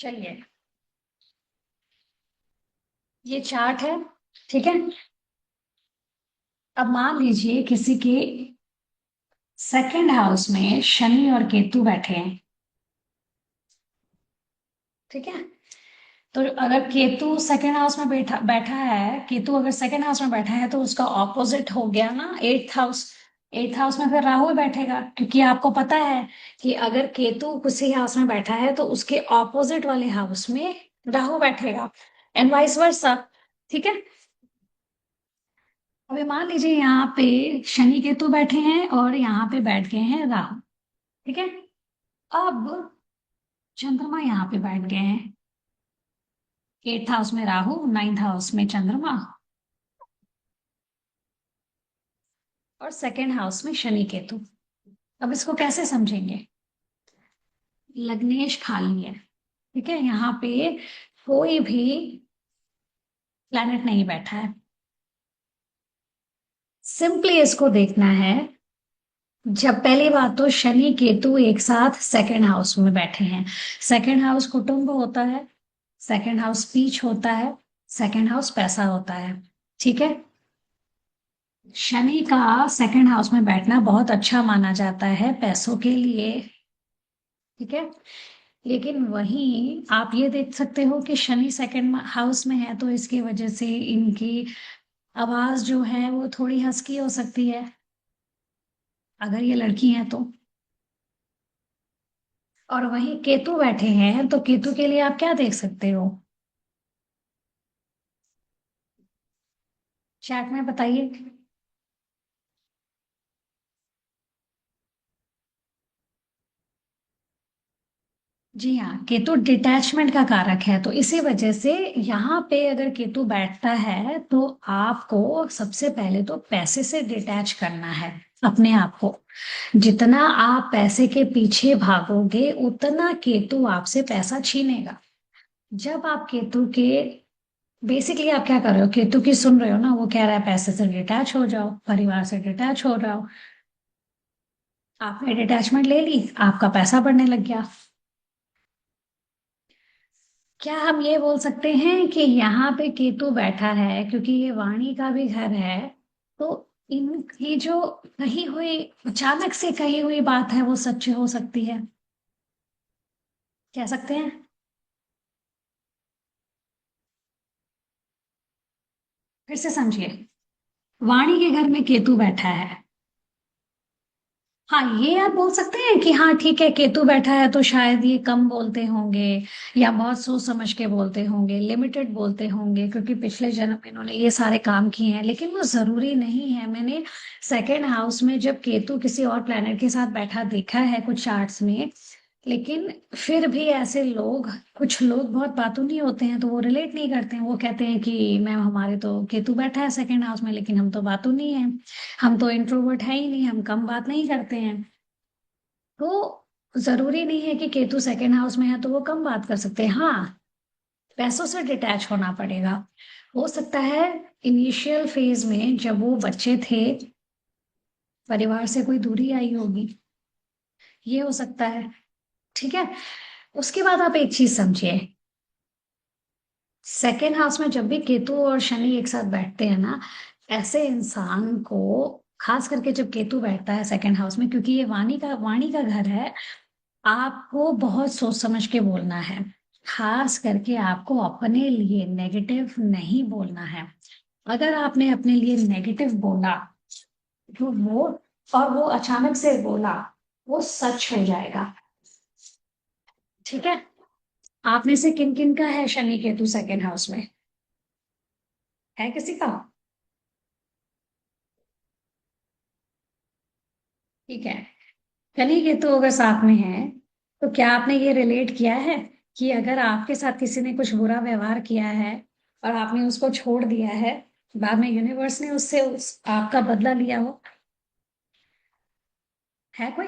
चलिए, ये चार्ट है। ठीक है। अब मान लीजिए किसी के सेकंड हाउस में शनि और केतु बैठे हैं। ठीक है। तो अगर केतु सेकंड हाउस में बैठा बैठा है, केतु अगर सेकंड हाउस में बैठा है तो उसका ऑपोजिट हो गया ना एट्थ हाउस। एट्थ हाउस में फिर राहु ही बैठेगा, क्योंकि आपको पता है कि अगर केतु किसी हाउस में बैठा है तो उसके ऑपोजिट वाले हाउस में राहु बैठेगा, एंड वाइस वर्सा। ठीक है। अभी मान लीजिए यहाँ पे शनि केतु बैठे हैं और यहाँ पे बैठ गए हैं राहु। ठीक है। अब चंद्रमा यहाँ पे बैठ गए हैं। एट्थ हाउस में राहु, नाइन्थ हाउस में चंद्रमा, और सेकेंड हाउस में शनि केतु। अब इसको कैसे समझेंगे? लग्नेश खाली है। ठीक है। यहाँ पे कोई भी प्लैनेट नहीं बैठा है। सिंपली इसको देखना है। जब पहली बात तो शनि केतु एक साथ सेकंड हाउस में बैठे हैं। सेकंड हाउस कुटुंब होता है, सेकंड हाउस स्पीच होता है, सेकंड हाउस पैसा होता है। ठीक है। शनि का सेकंड हाउस में बैठना बहुत अच्छा माना जाता है पैसों के लिए। ठीक है। लेकिन वहीं आप ये देख सकते हो कि शनि सेकंड हाउस में है तो इसकी वजह से इनकी आवाज जो है वो थोड़ी हस्की हो सकती है, अगर ये लड़की हैं तो। और वहीं केतु बैठे हैं तो केतु के लिए आप क्या देख सकते हो? चैट में बताइए। जी हाँ, केतु डिटैचमेंट का कारक है, तो इसी वजह से यहाँ पे अगर केतु बैठता है तो आपको सबसे पहले तो पैसे से डिटैच करना है अपने आप को। जितना आप पैसे के पीछे भागोगे उतना केतु आपसे पैसा छीनेगा। जब आप केतु के बेसिकली आप क्या कर रहे हो, केतु की सुन रहे हो ना, वो कह रहा है पैसे से डिटैच हो जाओ, परिवार से डिटैच हो जाओ। आपने डिटैचमेंट ले ली, आपका पैसा बढ़ने लग गया। क्या हम ये बोल सकते हैं कि यहाँ पे केतु बैठा है क्योंकि ये वाणी का भी घर है, तो इनकी जो कही हुई, अचानक से कही हुई बात है वो सच हो सकती है, कह सकते हैं। फिर से समझिए। वाणी के घर में केतु बैठा है। हाँ, ये आप बोल सकते हैं कि हाँ ठीक है, केतु बैठा है तो शायद ये कम बोलते होंगे, या बहुत सोच समझ के बोलते होंगे, लिमिटेड बोलते होंगे क्योंकि पिछले जन्म में इन्होंने ये सारे काम किए हैं, लेकिन वो जरूरी नहीं है। मैंने सेकेंड हाउस में जब केतु किसी और प्लेनेट के साथ बैठा देखा है कुछ चार्ट्स में, लेकिन फिर भी ऐसे लोग, कुछ लोग बहुत बातूनी होते हैं तो वो रिलेट नहीं करते हैं। वो कहते हैं कि मैम हमारे तो केतु बैठा है सेकंड हाउस में लेकिन हम तो बातूनी हैं, हम तो इंट्रोवर्ट है ही नहीं, हम कम बात नहीं करते हैं। तो जरूरी नहीं है कि केतु सेकंड हाउस में है तो वो कम बात कर सकते हैं। हाँ, पैसों से डिटैच होना पड़ेगा। हो सकता है इनिशियल फेज में जब वो बच्चे थे परिवार से कोई दूरी आई होगी, ये हो सकता है। ठीक है। उसके बाद आप एक चीज समझिए। सेकेंड हाउस में जब भी केतु और शनि एक साथ बैठते हैं ना, ऐसे इंसान को, खास करके जब केतु बैठता है सेकेंड हाउस में, क्योंकि ये वाणी का घर है, आपको बहुत सोच समझ के बोलना है। खास करके आपको अपने लिए नेगेटिव नहीं बोलना है। अगर आपने अपने लिए नेगेटिव बोला तो वो, और वो अचानक से बोला, वो सच हो जाएगा। ठीक है। आप में से किन किन का है शनि केतु सेकेंड हाउस में? है किसी का? ठीक है। शनि केतु अगर साथ में है तो क्या आपने ये रिलेट किया है कि अगर आपके साथ किसी ने कुछ बुरा व्यवहार किया है और आपने उसको छोड़ दिया है, बाद में यूनिवर्स ने उससे आपका बदला लिया हो? है कोई?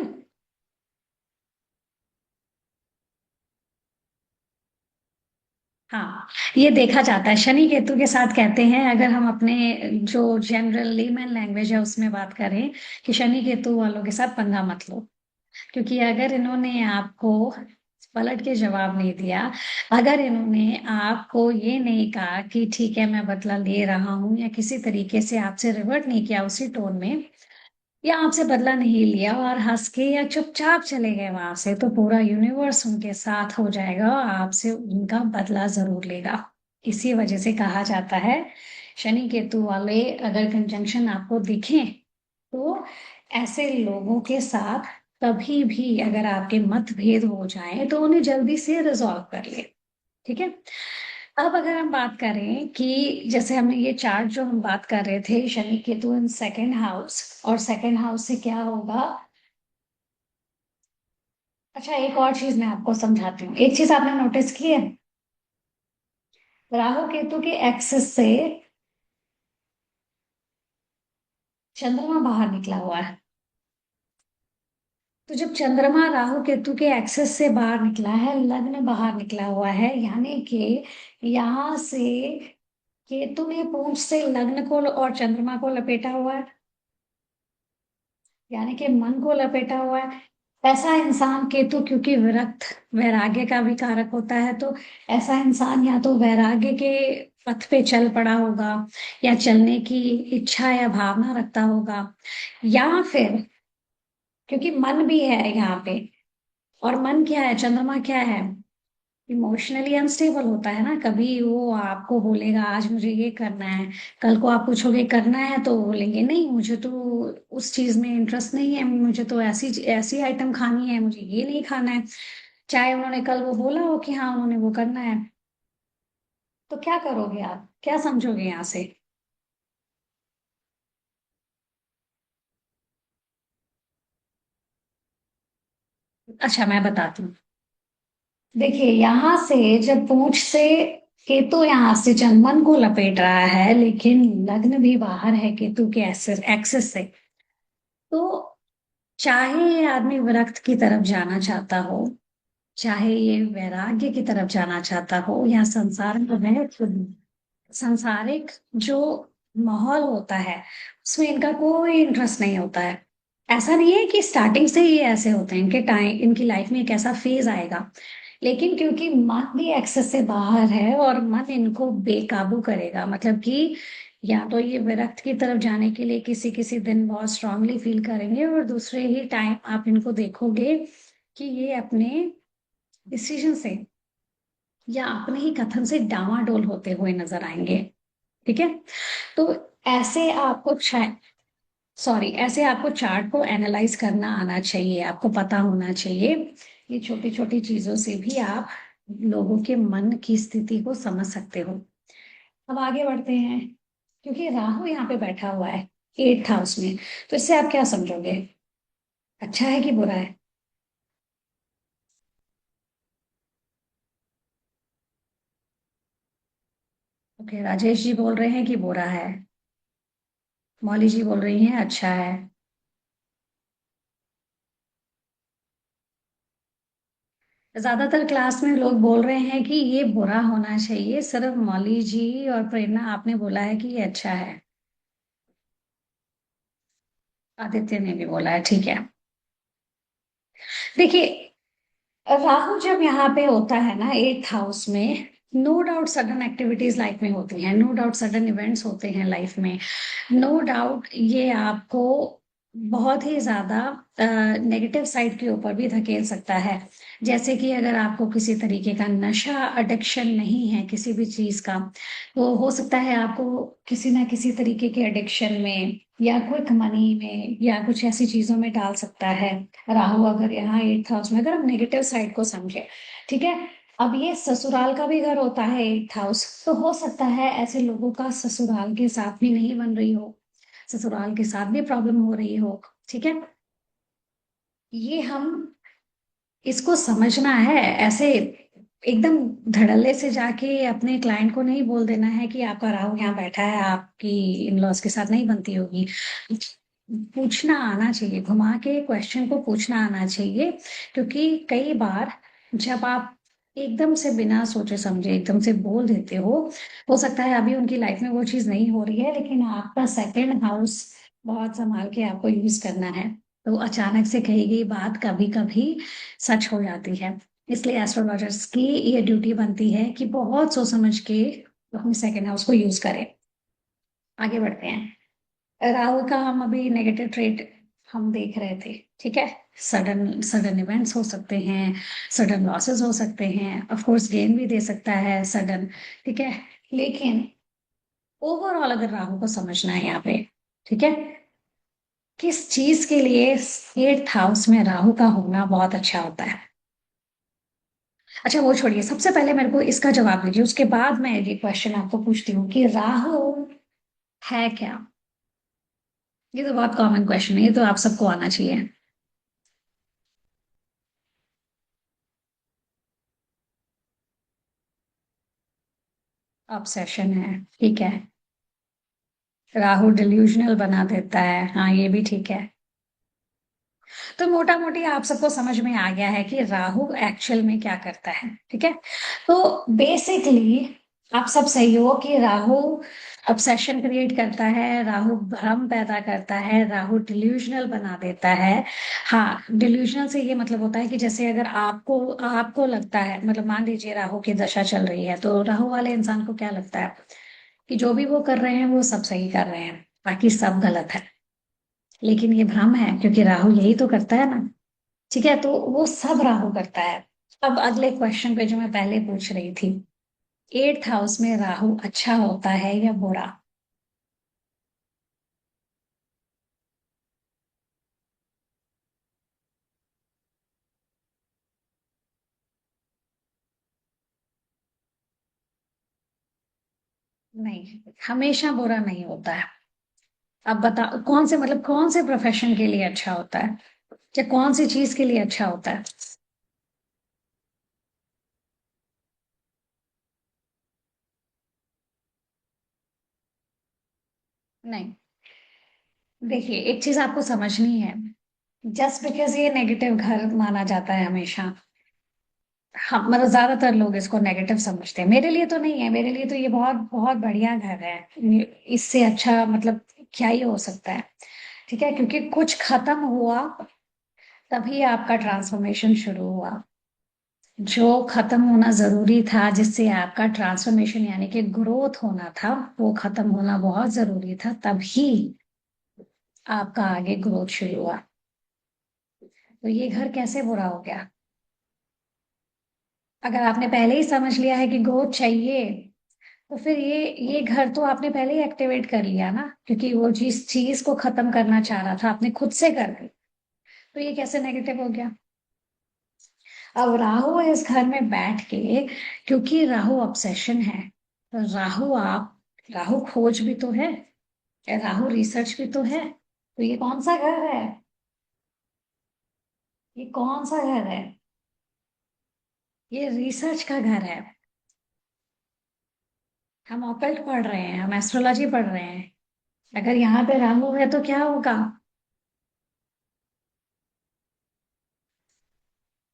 हाँ, ये देखा जाता है शनि केतु के साथ। कहते हैं अगर हम अपने जो जनरल लेमन लैंग्वेज है उसमें बात करें, कि शनि केतु वालों के साथ पंगा मत लो, क्योंकि अगर इन्होंने आपको पलट के जवाब नहीं दिया, अगर इन्होंने आपको ये नहीं कहा कि ठीक है मैं बदला ले रहा हूं, या किसी तरीके से आपसे रिवर्ट नहीं किया उसी टोन में, या आपसे बदला नहीं लिया और हंस के या चुपचाप चले गए वहां से, तो पूरा यूनिवर्स उनके साथ हो जाएगा और आपसे उनका बदला जरूर लेगा। इसी वजह से कहा जाता है, शनि केतु वाले अगर कंजंक्शन आपको दिखें, तो ऐसे लोगों के साथ कभी भी अगर आपके मतभेद हो जाए तो उन्हें जल्दी से रिजॉल्व कर ले। ठीक है। अब अगर हम बात करें कि जैसे हमने ये चार्ट जो हम बात कर रहे थे, Shani Ketu in second house, और सेकंड हाउस से क्या होगा। अच्छा, एक और चीज मैं आपको समझाती हूँ। एक चीज आपने नोटिस की है, राहु केतु के एक्सिस से चंद्रमा बाहर निकला हुआ है। तो जब चंद्रमा राहु केतु के एक्सेस से बाहर निकला है, लग्न बाहर निकला हुआ है, यानी कि यहाँ से केतु ने पूंछ से लग्न को और चंद्रमा को लपेटा हुआ है, यानी कि मन को लपेटा हुआ है। ऐसा इंसान, केतु क्योंकि विरक्त वैराग्य का भी कारक होता है, तो ऐसा इंसान या तो वैराग्य के पथ पे चल पड़ा होगा, या चलने की इच्छा या भावना रखता होगा, या फिर क्योंकि मन भी है यहाँ पे, और मन क्या है, चंद्रमा क्या है, इमोशनली अनस्टेबल होता है ना। कभी वो आपको बोलेगा आज मुझे ये करना है, कल को आप पूछोगे करना है तो वो बोलेंगे नहीं मुझे तो उस चीज में इंटरेस्ट नहीं है, मुझे तो ऐसी ऐसी आइटम खानी है, मुझे ये नहीं खाना है। चाहे उन्होंने कल वो बोला हो कि हाँ उन्होंने वो करना है, तो क्या करोगे आप, क्या समझोगे यहाँ से। अच्छा, मैं बताती हूँ। देखिए, यहाँ से जब पूंछ से केतु यहाँ से मन को लपेट रहा है, लेकिन लग्न भी बाहर है केतु के एक्सेस एक्सेस से, तो चाहे ये आदमी विरक्त की तरफ जाना चाहता हो, चाहे ये वैराग्य की तरफ जाना चाहता हो, या संसार में रह खुद, सांसारिक जो माहौल होता है उसमें इनका कोई इंटरेस्ट नहीं होता है। ऐसा नहीं है कि स्टार्टिंग से ही ऐसे होते हैं, इनके टाइम इनकी लाइफ में एक ऐसा फेज आएगा, लेकिन क्योंकि मन भी एक्सेस से बाहर है और मन इनको बेकाबू करेगा, मतलब कि या तो ये विरक्त की तरफ जाने के लिए किसी किसी दिन बहुत स्ट्रांगली फील करेंगे, और दूसरे ही टाइम आप इनको देखोगे कि ये अपने डिसीजन से या अपने ही कथन से डामाडोल होते हुए नजर आएंगे। ठीक है। तो ऐसे आपको सॉरी, ऐसे आपको चार्ट को एनालाइज करना आना चाहिए, आपको पता होना चाहिए। ये छोटी छोटी चीजों से भी आप लोगों के मन की स्थिति को समझ सकते हो। अब आगे बढ़ते हैं। क्योंकि राहु यहाँ पे बैठा हुआ है एट्थ हाउस में, तो इससे आप क्या समझोगे, अच्छा है कि बुरा है। ओके, राजेश जी बोल रहे हैं कि बुरा है, मौली जी बोल रही हैं अच्छा है। ज्यादातर क्लास में लोग बोल रहे हैं कि ये बुरा होना चाहिए, सिर्फ मौली जी और प्रेरणा आपने बोला है कि ये अच्छा है। आदित्य ने भी बोला है, ठीक है। देखिए, राहु जब यहाँ पे होता है ना एट्थ हाउस में, no doubt sudden activities life में होती हैं, नो डाउट सडन इवेंट्स होते हैं लाइफ में, नो डाउट ये आपको बहुत ही ज्यादा नेगेटिव साइड के ऊपर भी धकेल सकता है। जैसे कि अगर आपको किसी तरीके का नशा एडिक्शन नहीं है किसी भी चीज का, तो हो सकता है आपको किसी ना किसी तरीके के एडिक्शन में या क्विक मनी में या कुछ ऐसी चीजों में डाल सकता है राहु, अगर यहाँ एट्थ हाउस में, अगर हम नेगेटिव साइड को समझे। ठीक है। अब ये ससुराल का भी घर होता है एट्थ हाउस, तो हो सकता है ऐसे लोगों का ससुराल के साथ भी नहीं बन रही हो, ससुराल के साथ भी प्रॉब्लम हो रही हो। ठीक है। ये हम इसको समझना है ऐसे, एकदम धड़ल्ले से जाके अपने क्लाइंट को नहीं बोल देना है कि आपका राहु यहाँ बैठा है, आपकी इन लॉज के साथ नहीं बनती होगी। पूछना आना चाहिए, घुमा के क्वेश्चन को पूछना आना चाहिए। क्योंकि कई बार जब आप एकदम से बिना सोचे समझे एकदम से बोल देते हो सकता है अभी उनकी लाइफ में वो चीज नहीं हो रही है, लेकिन आपका सेकंड हाउस बहुत संभाल के आपको यूज करना है। तो अचानक से कही गई बात कभी कभी सच हो जाती है। इसलिए एस्ट्रोलॉजर्स की ये ड्यूटी बनती है कि बहुत सोच समझ के अपने सेकेंड हाउस को यूज करें। आगे बढ़ते हैं। राहु का हम अभी नेगेटिव ट्रेट हम देख रहे थे। ठीक है। सडन सडन इवेंट्स हो सकते हैं, सडन लॉसेस हो सकते हैं, ऑफ कोर्स गेन भी दे सकता है सडन। ठीक है। लेकिन ओवरऑल अगर राहु को समझना है यहाँ पे, ठीक है, किस चीज के लिए एट्थ हाउस में राहु का होना बहुत अच्छा होता है। अच्छा वो छोड़िए, सबसे पहले मेरे को इसका जवाब दीजिए, उसके बाद मैं ये क्वेश्चन आपको पूछती हूँ कि राहु है क्या। ये तो बहुत कॉमन क्वेश्चन है, ये तो आप सबको आना चाहिए। ऑब्सेशन है, ठीक है। राहु डिल्यूजनल बना देता है, हाँ ये भी ठीक है। तो मोटा मोटी आप सबको समझ में आ गया है कि राहु एक्चुअल में क्या करता है। ठीक है। तो बेसिकली आप सब सही हो कि राहु ऑब्सेशन क्रिएट करता है, राहु भ्रम पैदा करता है, राहु डिल्यूजनल बना देता है। हाँ, डिल्यूजनल से ये मतलब होता है कि जैसे अगर आपको आपको लगता है, मतलब मान लीजिए राहु की दशा चल रही है, तो राहु वाले इंसान को क्या लगता है कि जो भी वो कर रहे हैं वो सब सही कर रहे हैं, बाकी सब गलत है। लेकिन ये भ्रम है, क्योंकि राहु यही तो करता है ना। ठीक है, तो वो सब राहु करता है। अब अगले क्वेश्चन पे जो मैं पहले पूछ रही थी, एट्थ हाउस में राहु अच्छा होता है या बुरा। नहीं, हमेशा बुरा नहीं होता है। अब बता कौन से, मतलब कौन से प्रोफेशन के लिए अच्छा होता है, या कौन सी चीज के लिए अच्छा होता है। नहीं, देखिए एक चीज आपको समझनी है। जस्ट बिकॉज ये नेगेटिव घर माना जाता है हमेशा, हम मतलब ज्यादातर लोग इसको नेगेटिव समझते हैं, मेरे लिए तो नहीं है, मेरे लिए तो ये बहुत बहुत बढ़िया घर है। इससे अच्छा मतलब क्या ही हो सकता है। ठीक है, क्योंकि कुछ खत्म हुआ तभी आपका ट्रांसफॉर्मेशन शुरू हुआ। जो खत्म होना जरूरी था, जिससे आपका ट्रांसफॉर्मेशन यानी कि ग्रोथ होना था, वो खत्म होना बहुत जरूरी था, तभी आपका आगे ग्रोथ शुरू हुआ। तो ये घर कैसे बुरा हो गया। अगर आपने पहले ही समझ लिया है कि ग्रोथ चाहिए, तो फिर ये घर तो आपने पहले ही एक्टिवेट कर लिया ना, क्योंकि वो जिस चीज को खत्म करना चाह रहा था आपने खुद से कर दी। तो ये कैसे नेगेटिव हो गया। अब राहु इस घर में बैठ के, क्योंकि राहु ऑब्सेशन है, तो राहु खोज भी तो है, राहु रिसर्च भी तो है। तो ये कौन सा घर है, ये कौन सा घर है। ये रिसर्च का घर है। हम ऑकल्ट पढ़ रहे हैं, हम एस्ट्रोलॉजी पढ़ रहे हैं। अगर यहाँ पे राहु है तो क्या होगा,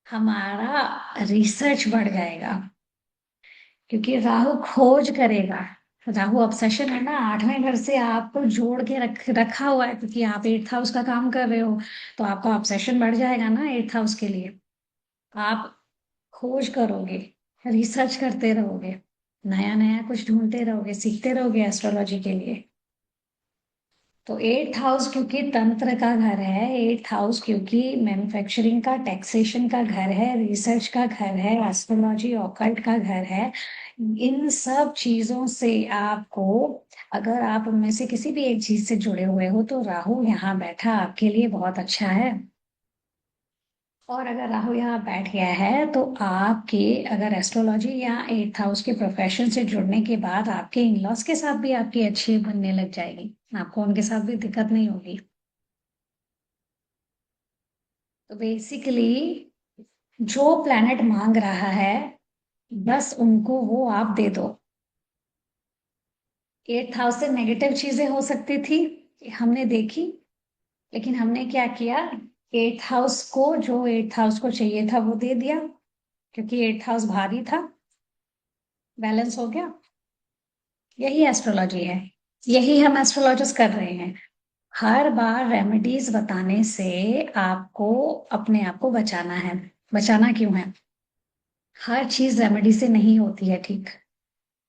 हमारा रिसर्च बढ़ जाएगा, क्योंकि राहु खोज करेगा। राहु ऑब्सेशन है ना, आठवें घर से आपको जोड़ के रखा हुआ है, क्योंकि आप एट्थ हाउस का काम कर रहे हो। तो आपका ऑब्सेशन बढ़ जाएगा ना एट्थ हाउस के लिए। आप खोज करोगे, रिसर्च करते रहोगे, नया नया कुछ ढूंढते रहोगे, सीखते रहोगे एस्ट्रोलॉजी के लिए। तो एट्थ हाउस क्योंकि तंत्र का घर है, एट्थ हाउस क्योंकि मैन्युफैक्चरिंग का, टैक्सेशन का घर है, रिसर्च का घर है, एस्ट्रोलॉजी ऑकल्ट का घर है। इन सब चीजों से आपको, अगर आप उनमें से किसी भी एक चीज से जुड़े हुए हो, तो राहु यहाँ बैठा आपके लिए बहुत अच्छा है। और अगर राहु यहाँ बैठ गया है तो आपके, अगर एस्ट्रोलॉजी या एट्थ हाउस के प्रोफेशन से जुड़ने के बाद आपके इन-लॉज के साथ भी आपकी अच्छी बनने लग जाएगी, आपको उनके साथ भी दिक्कत नहीं होगी। तो बेसिकली जो प्लैनेट मांग रहा है, बस उनको वो आप दे दो। एट्थ हाउस से नेगेटिव चीजें हो सकती थी, हमने देखी, लेकिन हमने क्या किया, एट्थ हाउस को जो एट्थ हाउस को चाहिए था वो दे दिया, क्योंकि एट्थ हाउस भारी था, बैलेंस हो गया। यही एस्ट्रोलॉजी है, यही हम एस्ट्रोलॉजर्स कर रहे हैं। हर बार रेमेडीज बताने से आपको अपने आप को बचाना है। बचाना क्यों है, हर चीज रेमेडी से नहीं होती है ठीक।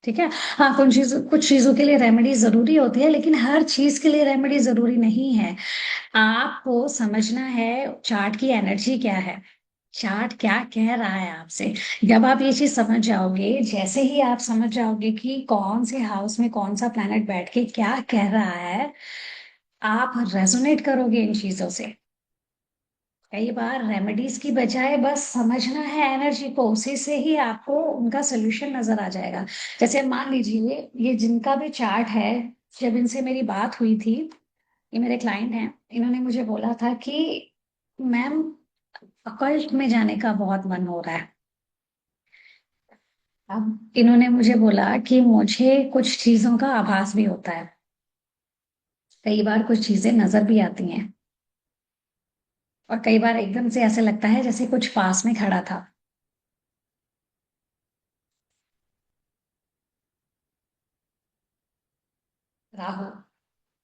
ठीक है। हाँ, कुछ चीजों के लिए रेमेडी जरूरी होती है, लेकिन हर चीज के लिए रेमेडी जरूरी नहीं है। आपको समझना है चार्ट की एनर्जी क्या है, चार्ट क्या कह रहा है आपसे। जब आप ये चीज समझ जाओगे, जैसे ही आप समझ जाओगे कि कौन से हाउस में कौन सा प्लैनेट बैठ के क्या कह रहा है, आप रेजोनेट करोगे इन चीजों से। कई बार रेमेडीज की बजाय बस समझना है एनर्जी को, उसी से ही आपको उनका सोल्यूशन नजर आ जाएगा। जैसे मान लीजिए, ये जिनका भी चार्ट है, जब इनसे मेरी बात हुई थी, ये मेरे क्लाइंट हैं, इन्होंने मुझे बोला था कि मैम, अकल्ट में जाने का बहुत मन हो रहा है। अब इन्होंने मुझे बोला कि मुझे कुछ चीजों का आभास भी होता है, कई बार कुछ चीजें नजर भी आती हैं, और कई बार एकदम से ऐसे लगता है जैसे कुछ पास में खड़ा था। राहु,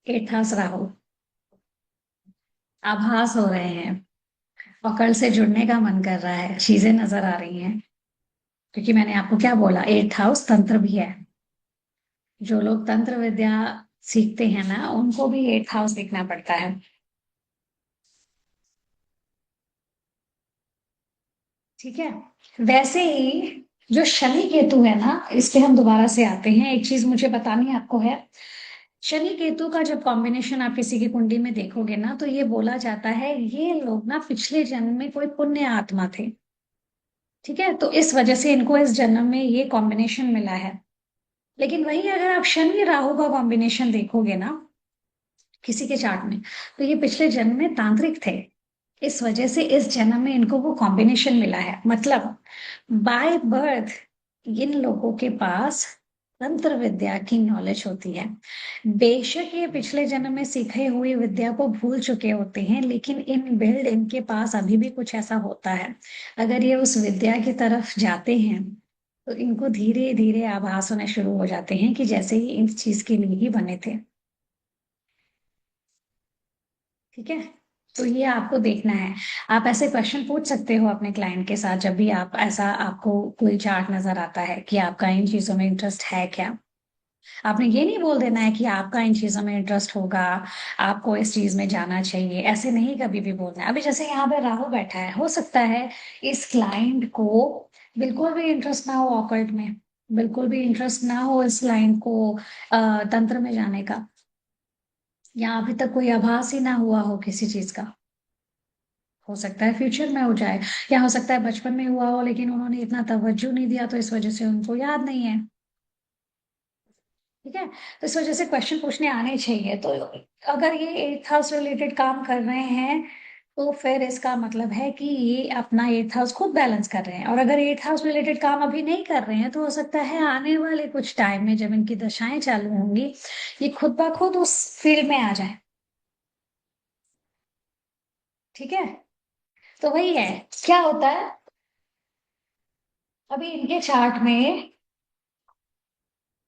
8th हाउस राहु, आभास हो रहे हैं, और कल से जुड़ने का मन कर रहा है, चीजें नजर आ रही हैं। क्योंकि मैंने आपको क्या बोला, 8th हाउस तंत्र भी है। जो लोग तंत्र विद्या सीखते हैं ना, उनको भी 8th हाउस देखना पड़ता है। ठीक है। वैसे ही जो शनि केतु है ना, इस पे हम दोबारा से आते हैं। एक चीज मुझे बतानी आपको है, शनि केतु का जब कॉम्बिनेशन आप किसी की कुंडली में देखोगे ना, तो ये बोला जाता है ये लोग ना पिछले जन्म में कोई पुण्य आत्मा थे। ठीक है, तो इस वजह से इनको इस जन्म में ये कॉम्बिनेशन मिला है। लेकिन वही अगर आप शनि राहु का कॉम्बिनेशन देखोगे ना किसी के चार्ट में, तो ये पिछले जन्म में तांत्रिक थे, इस वजह से इस जन्म में इनको वो कॉम्बिनेशन मिला है। मतलब बाय बर्थ इन लोगों के पास तंत्र विद्या की नॉलेज होती है। बेशक ये पिछले जन्म में सीखे हुए विद्या को भूल चुके होते हैं, लेकिन इन बिल्ड इनके पास अभी भी कुछ ऐसा होता है। अगर ये उस विद्या की तरफ जाते हैं, तो इनको धीरे धीरे आभास होने शुरू हो जाते हैं कि जैसे ही इस चीज के लिए ही बने थे। ठीक है। तो ये आपको देखना है। आप ऐसे क्वेश्चन पूछ सकते हो अपने क्लाइंट के साथ, जब भी आप ऐसा आपको कोई चार्ट नजर आता है कि आपका इन चीजों में इंटरेस्ट है क्या। आपने ये नहीं बोल देना है कि आपका इन चीजों में इंटरेस्ट होगा, आपको इस चीज में जाना चाहिए, ऐसे नहीं कभी भी बोलना है। अभी जैसे यहाँ पे राहु बैठा है, हो सकता है इस क्लाइंट को बिल्कुल भी इंटरेस्ट ना हो ऑकल्ट में, बिल्कुल भी इंटरेस्ट ना हो इस क्लाइंट को तंत्र में जाने का, या अभी तक कोई आभास ही ना हुआ हो किसी चीज का। हो सकता है फ्यूचर में हो जाए, या हो सकता है बचपन में हुआ हो, लेकिन उन्होंने इतना तवज्जो नहीं दिया, तो इस वजह से उनको याद नहीं है। ठीक है। तो इस वजह से क्वेश्चन पूछने आने चाहिए। तो अगर ये 8th हाउस रिलेटेड काम कर रहे हैं, तो फिर इसका मतलब है कि ये अपना 8th हाउस खुद बैलेंस कर रहे हैं। और अगर 8th हाउस रिलेटेड काम अभी नहीं कर रहे हैं, तो हो सकता है आने वाले कुछ टाइम में जब इनकी दशाएं चालू होंगी, ये खुद ब खुद उस फील्ड में आ जाए। ठीक है। तो वही है, क्या होता है, अभी इनके चार्ट में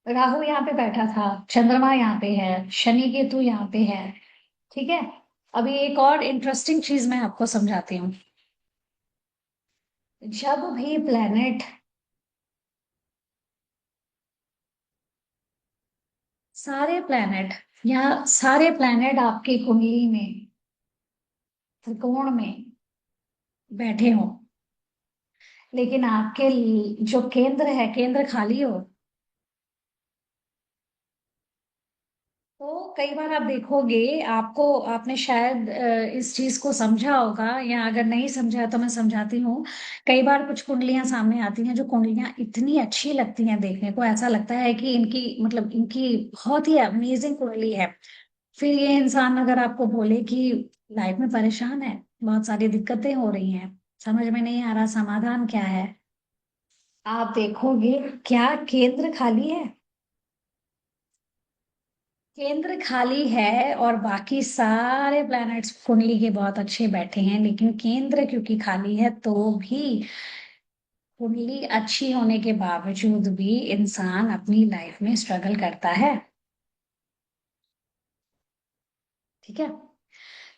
राहु यहाँ पे बैठा था, चंद्रमा यहाँ पे है, शनि केतु यहाँ पे है। ठीक है। अभी एक और इंटरेस्टिंग चीज मैं आपको समझाती हूँ। जब भी प्लेनेट, सारे प्लेनेट आपकी कुंडली में त्रिकोण में बैठे हों, लेकिन आपके जो केंद्र है, केंद्र खाली हो, तो कई बार आप देखोगे, आपको आपने शायद इस चीज को समझा होगा, या अगर नहीं समझा तो मैं समझाती हूँ। कई बार कुछ कुंडलियां सामने आती हैं, जो कुंडलियां इतनी अच्छी लगती हैं देखने को, ऐसा लगता है कि इनकी मतलब इनकी बहुत ही अमेजिंग कुंडली है। फिर ये इंसान अगर आपको बोले कि लाइफ में परेशान है, बहुत सारी दिक्कतें हो रही हैं, समझ में नहीं आ रहा समाधान क्या है, आप देखोगे क्या केंद्र खाली है। केंद्र खाली है और बाकी सारे प्लैनेट्स कुंडली के बहुत अच्छे बैठे हैं, लेकिन केंद्र क्योंकि खाली है, तो भी कुंडली अच्छी होने के बावजूद भी इंसान अपनी लाइफ में स्ट्रगल करता है। ठीक है।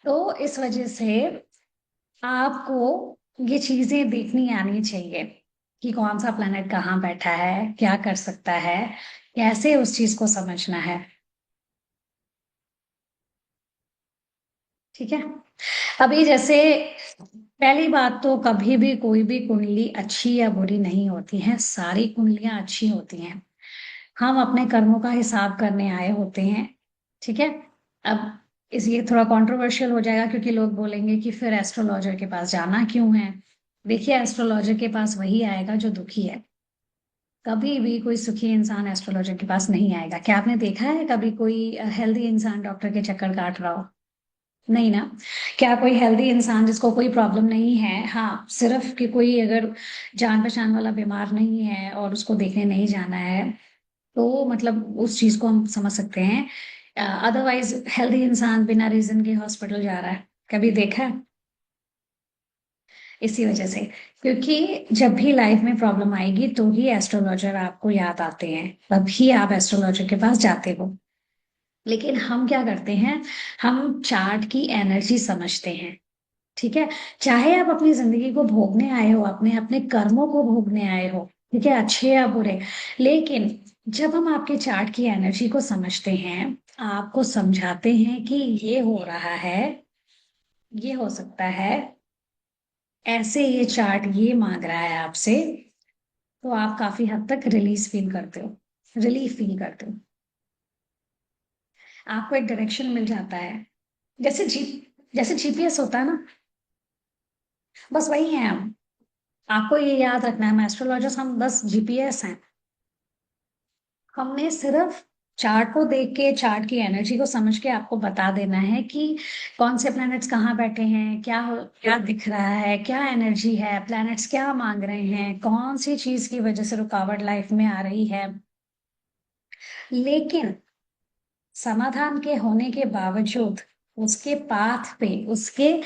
तो इस वजह से आपको ये चीजें देखनी आनी चाहिए। कि कौन सा प्लेनेट कहाँ बैठा है, क्या कर सकता है, कैसे उस चीज को समझना है। ठीक है। अभी जैसे पहली बात तो कभी भी कोई भी कुंडली अच्छी या बुरी नहीं होती है, सारी कुंडलियां अच्छी होती हैं। हम अपने कर्मों का हिसाब करने आए होते हैं। ठीक है। अब इस ये थोड़ा कंट्रोवर्शियल हो जाएगा क्योंकि लोग बोलेंगे कि फिर एस्ट्रोलॉजर के पास जाना क्यों है। देखिए, एस्ट्रोलॉजर के पास वही आएगा जो दुखी है। कभी भी कोई सुखी इंसान एस्ट्रोलॉजर के पास नहीं आएगा। क्या आपने देखा है कभी कोई हेल्दी इंसान डॉक्टर के चक्कर काट रहा हो? नहीं ना। क्या कोई हेल्दी इंसान जिसको कोई प्रॉब्लम नहीं है, हाँ सिर्फ कि कोई अगर जान पहचान वाला बीमार नहीं है और उसको देखने नहीं जाना है, तो मतलब उस चीज को हम समझ सकते हैं। अदरवाइज हेल्दी इंसान बिना रीजन के हॉस्पिटल जा रहा है, कभी देखा है? इसी वजह से, क्योंकि जब भी लाइफ में प्रॉब्लम आएगी तो ही एस्ट्रोलॉजर आपको याद आते हैं, तभी आप एस्ट्रोलॉजर के पास जाते हो। लेकिन हम क्या करते हैं, हम चार्ट की एनर्जी समझते हैं। ठीक है। चाहे आप अपनी जिंदगी को भोगने आए हो, अपने अपने कर्मों को भोगने आए हो, ठीक है, अच्छे या बुरे, लेकिन जब हम आपके चार्ट की एनर्जी को समझते हैं, आपको समझाते हैं कि ये हो रहा है, ये हो सकता है, ऐसे ये चार्ट ये मांग रहा है आपसे, तो आप काफी हद तक रिलीज फील करते हो, रिलीफ फील करते हो। आपको एक डायरेक्शन मिल जाता है। जैसे जी जैसे जीपीएस होता है ना, बस वही है हम। आपको ये याद रखना है, हम एस्ट्रोलॉजर्स हम बस जीपीएस हैं। हमने सिर्फ चार्ट को देख के, चार्ट की एनर्जी को समझ के आपको बता देना है कि कौन से प्लैनेट्स कहाँ बैठे हैं, क्या दिख रहा है, क्या एनर्जी है, प्लैनेट्स क्या मांग रहे हैं, कौन सी चीज की वजह से रुकावट लाइफ में आ रही है। लेकिन समाधान के होने के बावजूद उसके पाथ पे, उसके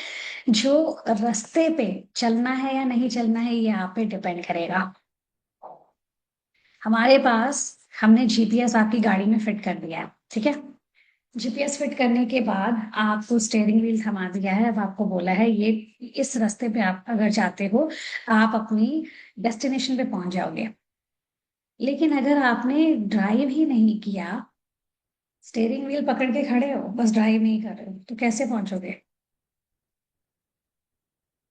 जो रास्ते पे चलना है या नहीं चलना है, ये आप पे डिपेंड करेगा। हमारे पास, हमने जीपीएस आपकी गाड़ी में फिट कर दिया है, ठीक है। जीपीएस फिट करने के बाद आपको स्टेयरिंग व्हील थमा दिया है, अब आपको बोला है ये इस रास्ते पे आप अगर जाते हो, आप अपनी डेस्टिनेशन पे पहुंच जाओगे। लेकिन अगर आपने ड्राइव ही नहीं किया, स्टेयरिंग व्हील पकड़ के खड़े हो, बस ड्राइव नहीं कर रहे हो, तो कैसे पहुंचोगे?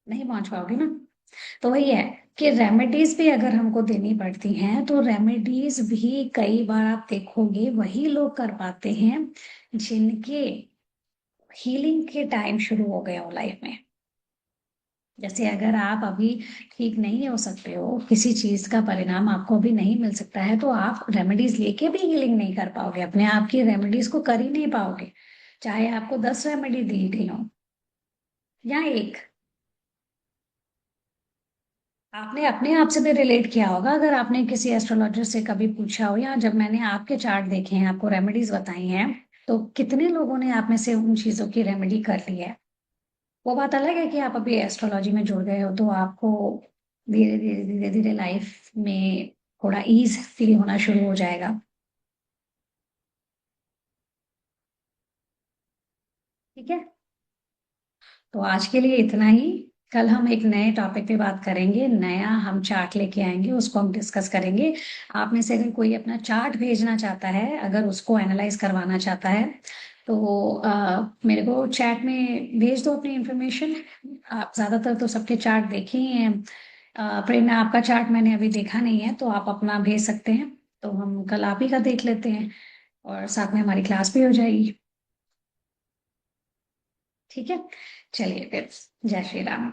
नहीं पहुंच पाओगे ना। तो वही है कि रेमेडीज भी अगर हमको देनी पड़ती हैं, तो रेमेडीज भी कई बार आप देखोगे वही लोग कर पाते हैं जिनके हीलिंग के टाइम शुरू हो गए हो लाइफ में। जैसे अगर आप अभी ठीक नहीं हो सकते हो, किसी चीज का परिणाम आपको भी नहीं मिल सकता है, तो आप रेमेडीज लेके भी हीलिंग नहीं कर पाओगे, अपने आप की रेमेडीज को कर ही नहीं पाओगे। चाहे आपको 10 रेमेडी दी गई हो या एक। आपने अपने आप से भी रिलेट किया होगा, अगर आपने किसी एस्ट्रोलॉजर से कभी पूछा हो, या जब मैंने आपके चार्ट देखे हैं, आपको रेमेडीज बताई हैं, तो कितने लोगों ने आप में से उन चीजों की रेमेडी कर ली है। वो बात अलग है कि आप अभी एस्ट्रोलॉजी में जुड़ गए हो, तो आपको धीरे धीरे धीरे धीरे लाइफ में थोड़ा ईज फील होना शुरू हो जाएगा। ठीक है। तो आज के लिए इतना ही। कल हम एक नए टॉपिक पे बात करेंगे, नया हम चार्ट लेके आएंगे, उसको हम डिस्कस करेंगे। आप में से अगर कोई अपना चार्ट भेजना चाहता है, अगर उसको एनालाइज करवाना चाहता है, तो मेरे को चैट में भेज दो अपनी इंफॉर्मेशन। आप ज्यादातर तो सबके चार्ट देखे ही हैं। प्रेरणा, आपका चार्ट मैंने अभी देखा नहीं है, तो आप अपना भेज सकते हैं। तो हम कल आप ही का देख लेते हैं, और साथ में हमारी क्लास भी हो जाएगी। ठीक है। चलिए फिर, जय श्री राम।